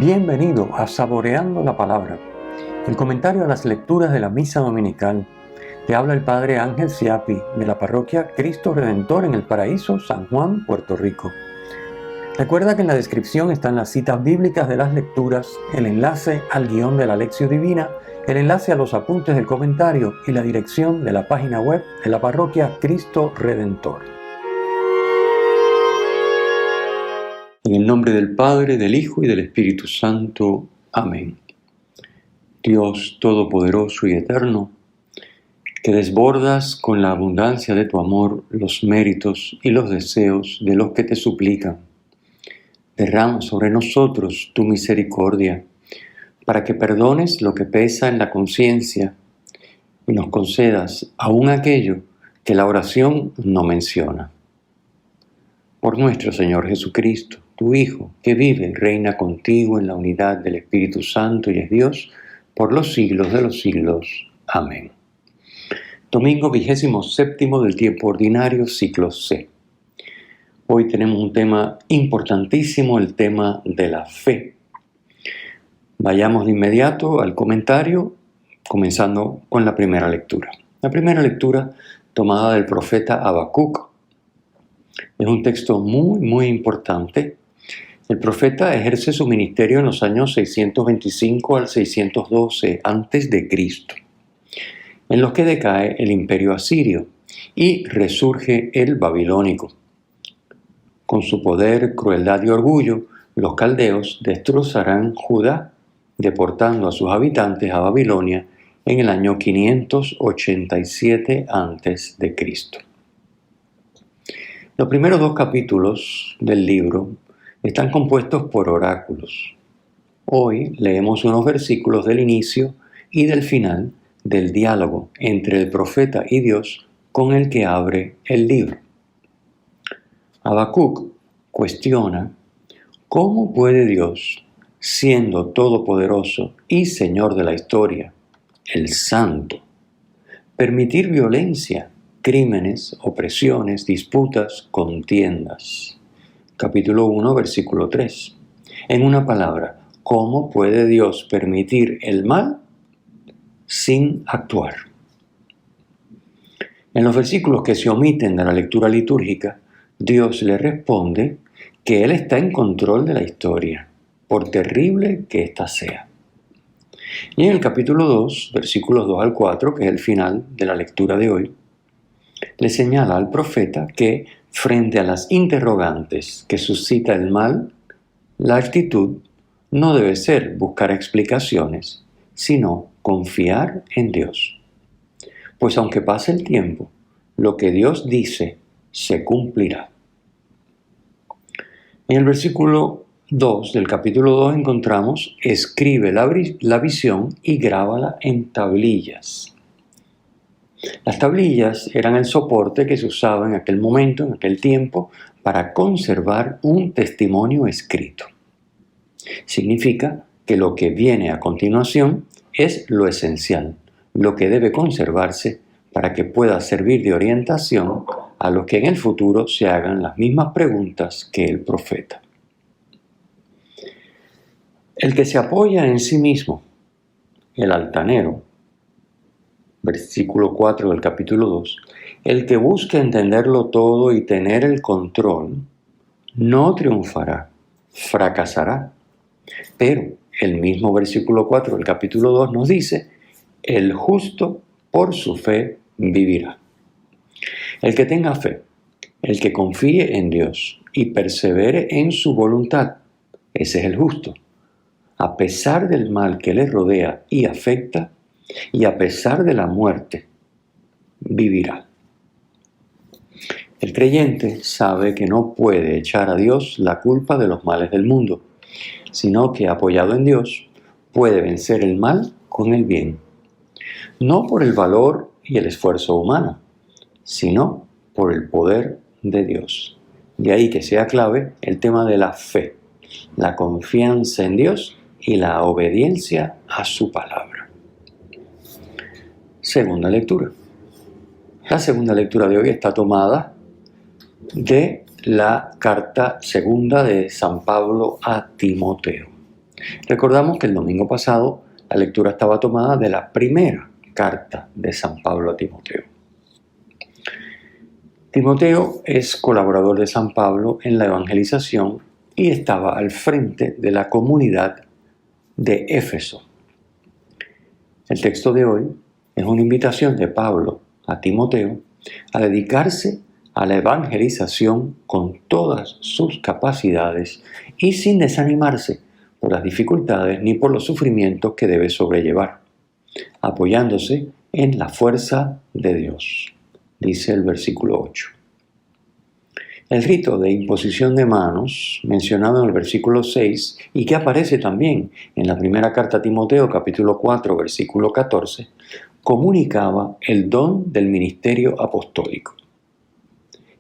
Bienvenido a Saboreando la Palabra, el comentario a las lecturas de la Misa Dominical. Te habla el Padre Ángel Siapi de la Parroquia Cristo Redentor en El Paraíso, San Juan, Puerto Rico. Recuerda que en la descripción están las citas bíblicas de las lecturas, el enlace al guión de la Lección Divina, el enlace a los apuntes del comentario y la dirección de la página web de la Parroquia Cristo Redentor. En el nombre del Padre, del Hijo y del Espíritu Santo. Amén. Dios Todopoderoso y Eterno, que desbordas con la abundancia de tu amor los méritos y los deseos de los que te suplican, derrama sobre nosotros tu misericordia, para que perdones lo que pesa en la conciencia y nos concedas aún aquello que la oración no menciona. Por nuestro Señor Jesucristo, tu Hijo, que vive y reina contigo en la unidad del Espíritu Santo y es Dios, por los siglos de los siglos. Amén. Domingo 27 del tiempo ordinario, ciclo C. Hoy tenemos un tema importantísimo, el tema de la fe. Vayamos de inmediato al comentario, comenzando con la primera lectura. La primera lectura tomada del profeta Habacuc. Es un texto muy importante. El profeta ejerce su ministerio en los años 625 al 612 a.C., en los que decae el imperio asirio y resurge el babilónico. Con su poder, crueldad y orgullo, los caldeos destrozarán Judá, deportando a sus habitantes a Babilonia en el año 587 a.C. Los primeros dos capítulos del libro están compuestos por oráculos. Hoy leemos unos versículos del inicio y del final del diálogo entre el profeta y Dios con el que abre el libro. Habacuc cuestiona cómo puede Dios, siendo todopoderoso y Señor de la historia, el Santo, permitir violencia, crímenes, opresiones, disputas, contiendas. Capítulo 1, versículo 3. En una palabra, ¿cómo puede Dios permitir el mal sin actuar? En los versículos que se omiten de la lectura litúrgica, Dios le responde que Él está en control de la historia, por terrible que ésta sea. Y en el capítulo 2, versículos 2 al 4, que es el final de la lectura de hoy, le señala al profeta que frente a las interrogantes que suscita el mal, la actitud no debe ser buscar explicaciones, sino confiar en Dios. Pues aunque pase el tiempo, lo que Dios dice se cumplirá. En el versículo 2 del capítulo 2 encontramos: escribe la visión y grábala en tablillas. Las tablillas eran el soporte que se usaba en aquel momento, en aquel tiempo, para conservar un testimonio escrito. Significa que lo que viene a continuación es lo esencial, lo que debe conservarse para que pueda servir de orientación a los que en el futuro se hagan las mismas preguntas que el profeta. El que se apoya en sí mismo, el altanero, versículo 4 del capítulo 2, el que busca entenderlo todo y tener el control, no triunfará, fracasará. Pero el mismo versículo 4 del capítulo 2 nos dice: el justo por su fe vivirá. El que tenga fe, el que confíe en Dios y persevere en su voluntad, ese es el justo. A pesar del mal que le rodea y afecta, y a pesar de la muerte, vivirá. El creyente sabe que no puede echar a Dios la culpa de los males del mundo, sino que apoyado en Dios puede vencer el mal con el bien. No por el valor y el esfuerzo humano, sino por el poder de Dios. De ahí que sea clave el tema de la fe, la confianza en Dios y la obediencia a su palabra. Segunda lectura. La segunda lectura de hoy está tomada de la carta segunda de San Pablo a Timoteo. Recordamos que el domingo pasado la lectura estaba tomada de la primera carta de San Pablo a Timoteo. Timoteo es colaborador de San Pablo en la evangelización y estaba al frente de la comunidad de Éfeso. El texto de hoy es una invitación de Pablo a Timoteo a dedicarse a la evangelización con todas sus capacidades y sin desanimarse por las dificultades ni por los sufrimientos que debe sobrellevar, apoyándose en la fuerza de Dios, dice el versículo 8. El rito de imposición de manos, mencionado en el versículo 6 y que aparece también en la primera carta a Timoteo, capítulo 4, versículo 14, comunicaba el don del ministerio apostólico.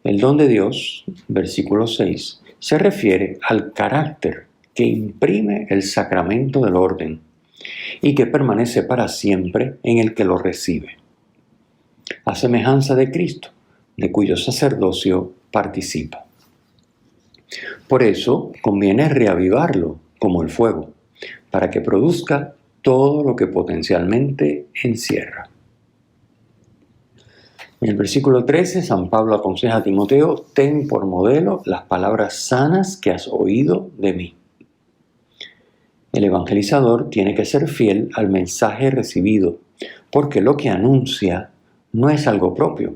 El don de Dios, versículo 6, se refiere al carácter que imprime el sacramento del orden y que permanece para siempre en el que lo recibe, a semejanza de Cristo, de cuyo sacerdocio participa. Por eso conviene reavivarlo como el fuego, para que produzca todo lo que potencialmente encierra. En el versículo 13, San Pablo aconseja a Timoteo: ten por modelo las palabras sanas que has oído de mí. El evangelizador tiene que ser fiel al mensaje recibido, porque lo que anuncia no es algo propio,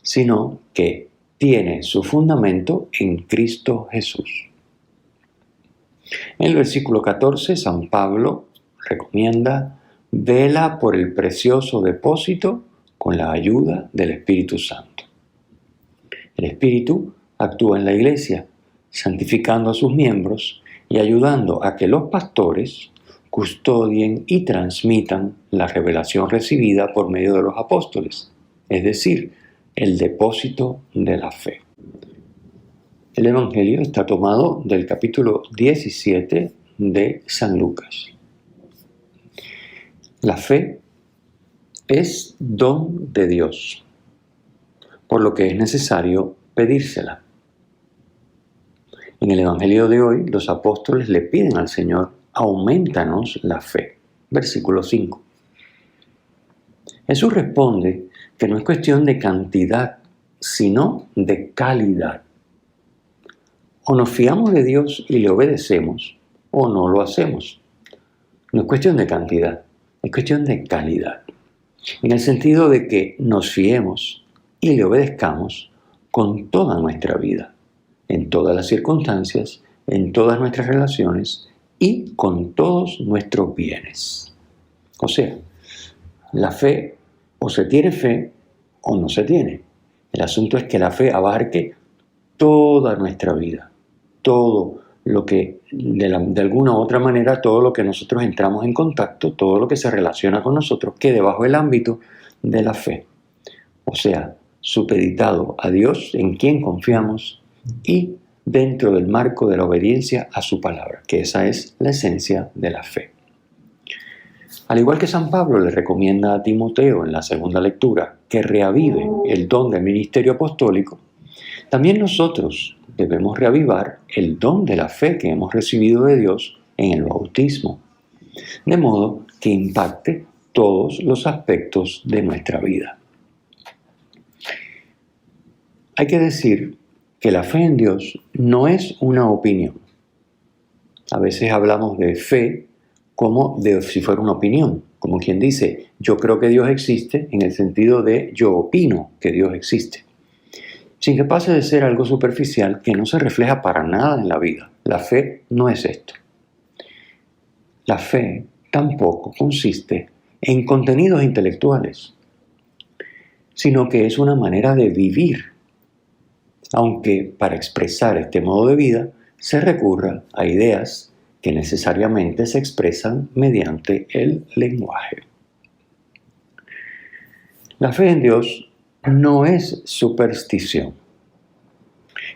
sino que tiene su fundamento en Cristo Jesús. En el versículo 14, San Pablo recomienda: vela por el precioso depósito con la ayuda del Espíritu Santo. El Espíritu actúa en la Iglesia, santificando a sus miembros y ayudando a que los pastores custodien y transmitan la revelación recibida por medio de los apóstoles, es decir, el depósito de la fe. El Evangelio está tomado del capítulo 17 de San Lucas. La fe es don de Dios, por lo que es necesario pedírsela. En el Evangelio de hoy, los apóstoles le piden al Señor: aumentanos la fe. Versículo 5. Jesús responde que no es cuestión de cantidad, sino de calidad. O nos fiamos de Dios y le obedecemos, o no lo hacemos. No es cuestión de cantidad, es cuestión de calidad. En el sentido de que nos fiemos y le obedezcamos con toda nuestra vida, en todas las circunstancias, en todas nuestras relaciones y con todos nuestros bienes. O sea, la fe, o se tiene fe o no se tiene. El asunto es que la fe abarque toda nuestra vida, todo lo que, de alguna u otra manera, todo lo que nosotros entramos en contacto, todo lo que se relaciona con nosotros, quede bajo el ámbito de la fe. O sea, supeditado a Dios, en quien confiamos, y dentro del marco de la obediencia a su palabra, que esa es la esencia de la fe. Al igual que San Pablo le recomienda a Timoteo en la segunda lectura que reavive el don del ministerio apostólico, también nosotros debemos reavivar el don de la fe que hemos recibido de Dios en el bautismo, de modo que impacte todos los aspectos de nuestra vida. Hay que decir que la fe en Dios no es una opinión. A veces hablamos de fe como de si fuera una opinión, como quien dice: yo creo que Dios existe, en el sentido de yo opino que Dios existe, sin que pase de ser algo superficial que no se refleja para nada en la vida. La fe no es esto. La fe tampoco consiste en contenidos intelectuales, sino que es una manera de vivir, aunque para expresar este modo de vida se recurra a ideas que necesariamente se expresan mediante el lenguaje. La fe en Dios no es superstición.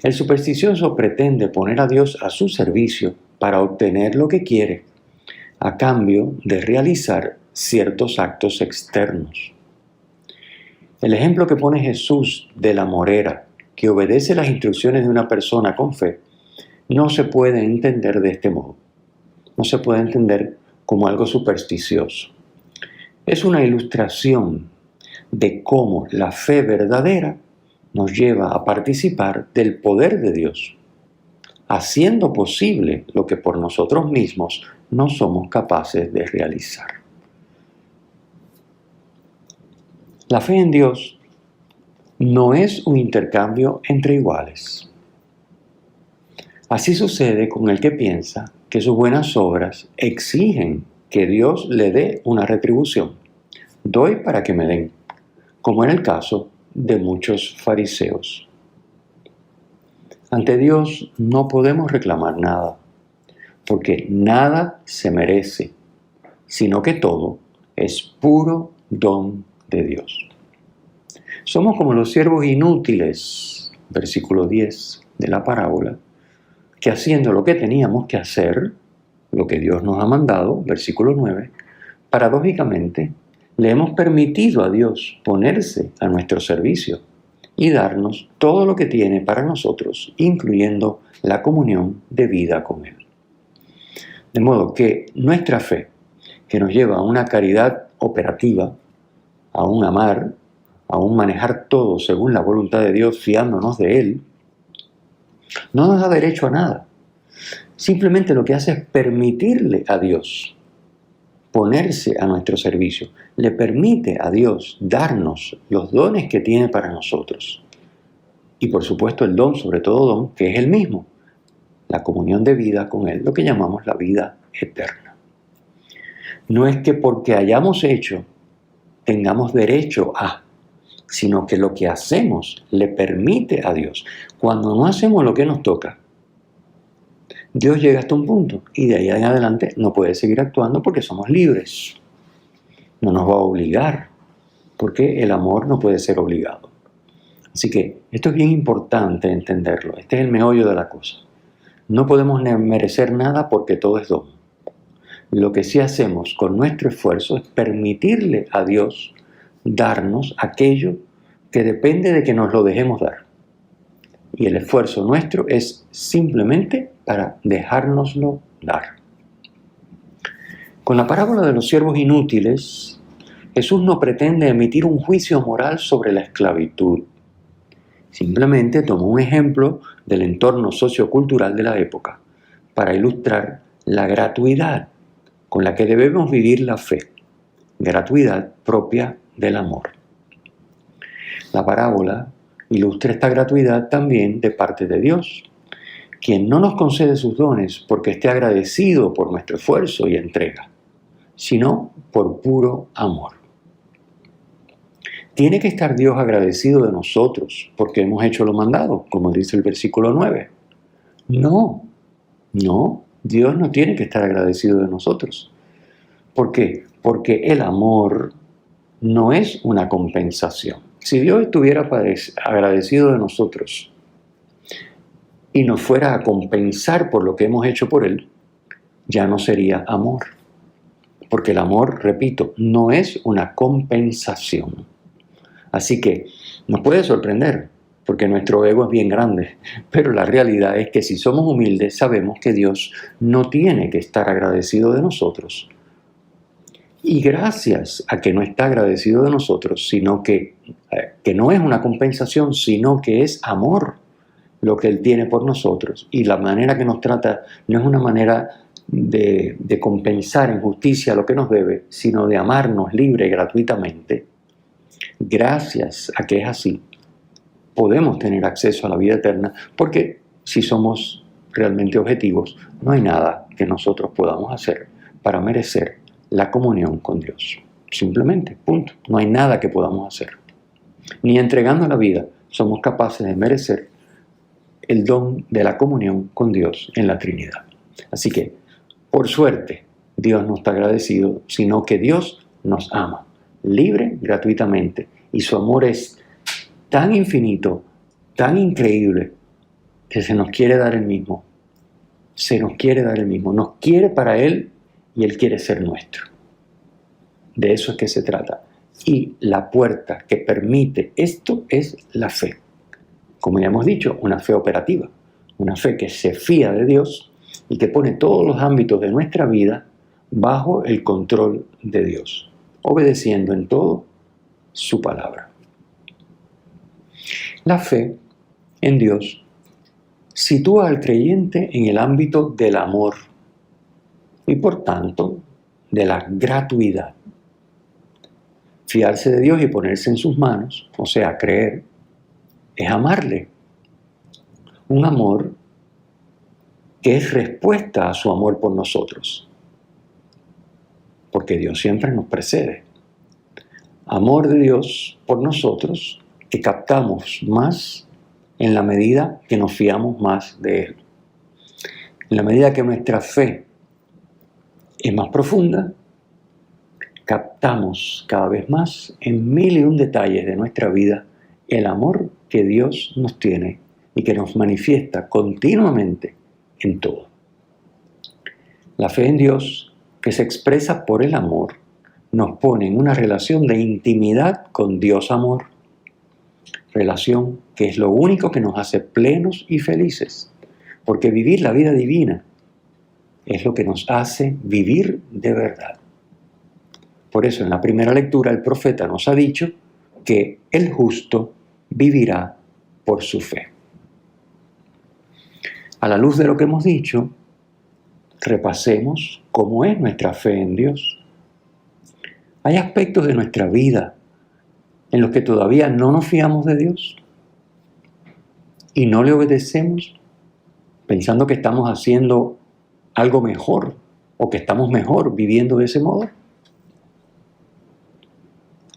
El supersticioso pretende poner a Dios a su servicio para obtener lo que quiere, a cambio de realizar ciertos actos externos. El ejemplo que pone Jesús de la morera, que obedece las instrucciones de una persona con fe, no se puede entender de este modo. no se puede entender como algo supersticioso. Es una ilustración de cómo la fe verdadera nos lleva a participar del poder de Dios, haciendo posible lo que por nosotros mismos no somos capaces de realizar. La fe en Dios no es un intercambio entre iguales. Así sucede con el que piensa que sus buenas obras exigen que Dios le dé una retribución. Doy para que me den, como en el caso de muchos fariseos. Ante Dios no podemos reclamar nada, porque nada se merece, sino que todo es puro don de Dios. Somos como los siervos inútiles, versículo 10 de la parábola, que haciendo lo que teníamos que hacer, lo que Dios nos ha mandado, versículo 9, paradójicamente le hemos permitido a Dios ponerse a nuestro servicio y darnos todo lo que tiene para nosotros, incluyendo la comunión de vida con Él. De modo que nuestra fe, que nos lleva a una caridad operativa, a un amar, a un manejar todo según la voluntad de Dios, fiándonos de Él, no nos da derecho a nada. Simplemente lo que hace es permitirle a Dios ponerse a nuestro servicio. Le permite a Dios darnos los dones que tiene para nosotros. Y por supuesto el don, sobre todo don, que es el mismo, la comunión de vida con Él, lo que llamamos la vida eterna. No es que porque hayamos hecho, tengamos derecho a, sino que lo que hacemos le permite a Dios. Cuando no hacemos lo que nos toca, Dios llega hasta un punto y de ahí en adelante no puede seguir actuando porque somos libres. No nos va a obligar, porque el amor no puede ser obligado. Así que esto es bien importante entenderlo. Este es el meollo de la cosa. No podemos merecer nada porque todo es don. Lo que sí hacemos con nuestro esfuerzo es permitirle a Dios darnos aquello que depende de que nos lo dejemos dar. Y el esfuerzo nuestro es simplemente para dejárnoslo dar. Con la parábola de los siervos inútiles, Jesús no pretende emitir un juicio moral sobre la esclavitud. Simplemente tomó un ejemplo del entorno sociocultural de la época para ilustrar la gratuidad con la que debemos vivir la fe, gratuidad propia del amor. La parábola ilustra esta gratuidad también de parte de Dios, quien no nos concede sus dones porque esté agradecido por nuestro esfuerzo y entrega, sino por puro amor. ¿Tiene que estar Dios agradecido de nosotros porque hemos hecho lo mandado, como dice el versículo 9? No, Dios no tiene que estar agradecido de nosotros. ¿Por qué? Porque el amor no es una compensación. Si Dios estuviera agradecido de nosotros y nos fuera a compensar por lo que hemos hecho por Él, ya no sería amor. Porque el amor, repito, no es una compensación. Así que nos puede sorprender, porque nuestro ego es bien grande, pero la realidad es que si somos humildes sabemos que Dios no tiene que estar agradecido de nosotros. Y gracias a que no está agradecido de nosotros, sino que no es una compensación, sino que es amor lo que Él tiene por nosotros. Y la manera que nos trata no es una manera de compensar en justicia lo que nos debe, sino de amarnos libre y gratuitamente. Gracias a que es así, podemos tener acceso a la vida eterna, porque si somos realmente objetivos, no hay nada que nosotros podamos hacer para merecer la comunión con Dios. Simplemente, punto. No hay nada que podamos hacer. Ni entregando la vida somos capaces de merecer el don de la comunión con Dios en la Trinidad. Así que, por suerte, Dios no está agradecido, sino que Dios nos ama, libre, gratuitamente, y su amor es tan infinito, tan increíble, que se nos quiere dar el mismo. Se nos quiere dar el mismo. Nos quiere para Él y Él quiere ser nuestro. De eso es que se trata. Y la puerta que permite esto es la fe. Como ya hemos dicho, una fe operativa. Una fe que se fía de Dios y que pone todos los ámbitos de nuestra vida bajo el control de Dios, obedeciendo en todo su palabra. La fe en Dios sitúa al creyente en el ámbito del amor y por tanto de la gratuidad. Fiarse de Dios y ponerse en sus manos, o sea, creer, es amarle. Un amor que es respuesta a su amor por nosotros, porque Dios siempre nos precede. Amor de Dios por nosotros que captamos más en la medida que nos fiamos más de Él. En la medida que nuestra fe es más profunda, captamos cada vez más en mil y un detalles de nuestra vida el amor que Dios nos tiene y que nos manifiesta continuamente en todo. La fe en Dios, que se expresa por el amor, nos pone en una relación de intimidad con Dios amor, relación que es lo único que nos hace plenos y felices, porque vivir la vida divina es lo que nos hace vivir de verdad. Por eso en la primera lectura el profeta nos ha dicho que el justo vivirá por su fe. A la luz de lo que hemos dicho, repasemos cómo es nuestra fe en Dios. Hay aspectos de nuestra vida en los que todavía no nos fiamos de Dios y no le obedecemos pensando que estamos haciendo algo mejor o que estamos mejor viviendo de ese modo.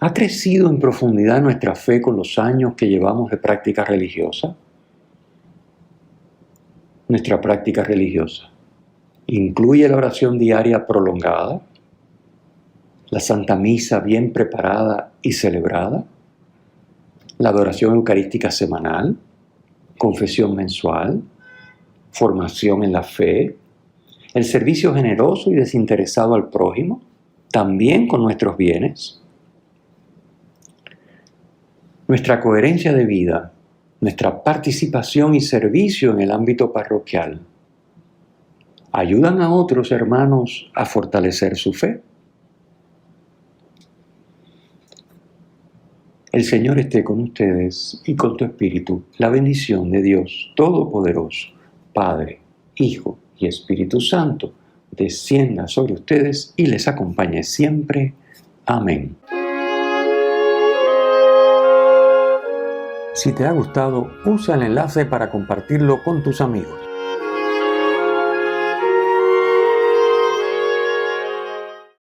¿Ha crecido en profundidad nuestra fe con los años que llevamos de práctica religiosa? Nuestra práctica religiosa incluye la oración diaria prolongada, la Santa Misa bien preparada y celebrada, la adoración eucarística semanal, confesión mensual, formación en la fe, el servicio generoso y desinteresado al prójimo, también con nuestros bienes. Nuestra coherencia de vida, nuestra participación y servicio en el ámbito parroquial, ¿ayudan a otros hermanos a fortalecer su fe? El Señor esté con ustedes y con tu espíritu. La bendición de Dios Todopoderoso, Padre, Hijo y Espíritu Santo, descienda sobre ustedes y les acompañe siempre. Amén. Si te ha gustado, usa el enlace para compartirlo con tus amigos.